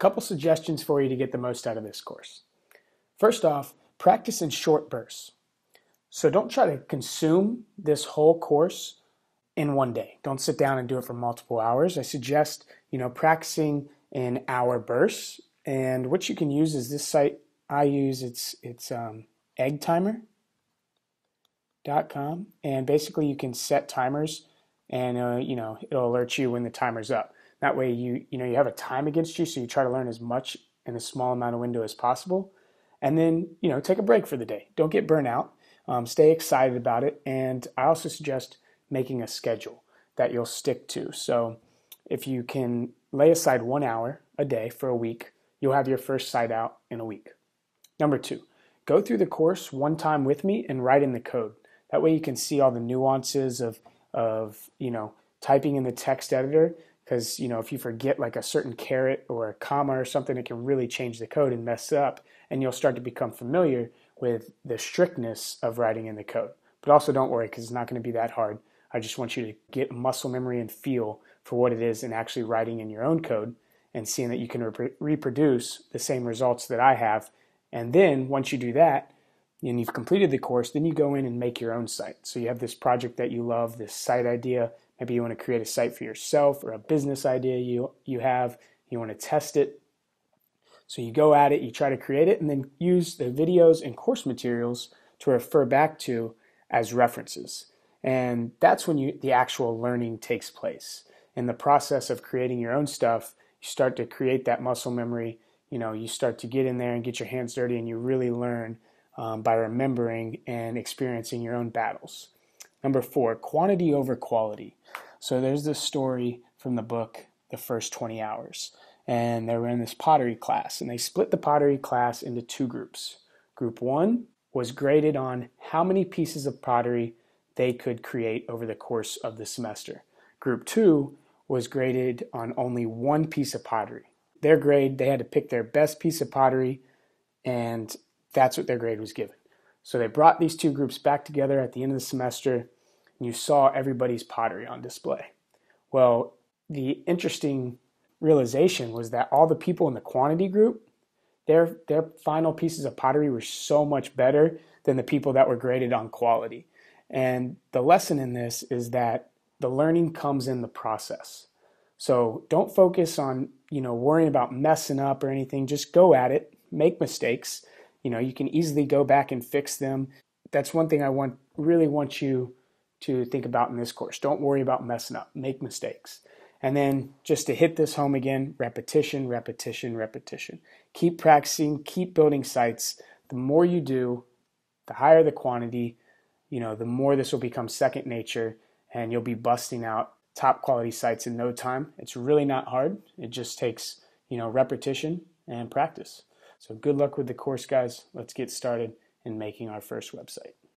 couple suggestions for you to get the most out of this course. First off, practice in short bursts. So don't try to consume this whole course in one day. Don't sit down and do it for multiple hours. I suggest, practicing in hour bursts. And what you can use is this site I use. It's eggtimer.com, and basically you can set timers, and it'll alert you when the timer's up. That way you have a time against you, so you try to learn as much in a small amount of window as possible. And then, take a break for the day. Don't get burnt out. Stay excited about it. And I also suggest making a schedule that you'll stick to. So if you can lay aside 1 hour a day for a week, you'll have your first site out in a week. Number 2, go through the course one time with me and write in the code. That way you can see all the nuances of typing in the text editor. Because, if you forget like a certain caret or a comma or something, it can really change the code and mess up, and you'll start to become familiar with the strictness of writing in the code. But also don't worry, because it's not going to be that hard. I just want you to get muscle memory and feel for what it is and actually writing in your own code and seeing that you can reproduce the same results that I have. And then once you do that, and you've completed the course, then you go in and make your own site. So you have this project that you love, this site idea. Maybe you want to create a site for yourself, or a business idea you want to test it. So you go at it, you try to create it, and then use the videos and course materials to refer back to as references. And that's when the actual learning takes place. In the process of creating your own stuff, you start to create that muscle memory. You start to get in there and get your hands dirty, and you really learn by remembering and experiencing your own battles. Number 4, quantity over quality. So there's this story from the book, The First 20 Hours. And they were in this pottery class, and they split the pottery class into 2 groups. Group 1 was graded on how many pieces of pottery they could create over the course of the semester. Group 2 was graded on only 1 piece of pottery. Their grade, they had to pick their best piece of pottery, and that's what their grade was given. So they brought these 2 groups back together at the end of the semester, and you saw everybody's pottery on display. Well, the interesting realization was that all the people in the quantity group, their final pieces of pottery were so much better than the people that were graded on quality. And the lesson in this is that the learning comes in the process. So don't focus on, worrying about messing up or anything. Just go at it, make mistakes. You can easily go back and fix them. That's one thing I really want you to think about in this course. Don't worry about messing up, make mistakes. And then just to hit this home again, repetition, repetition, repetition. Keep practicing, keep building sites. The more you do, the higher the quantity, the more this will become second nature, and you'll be busting out top quality sites in no time. It's really not hard. It just takes, repetition and practice. So good luck with the course, guys. Let's get started in making our first website.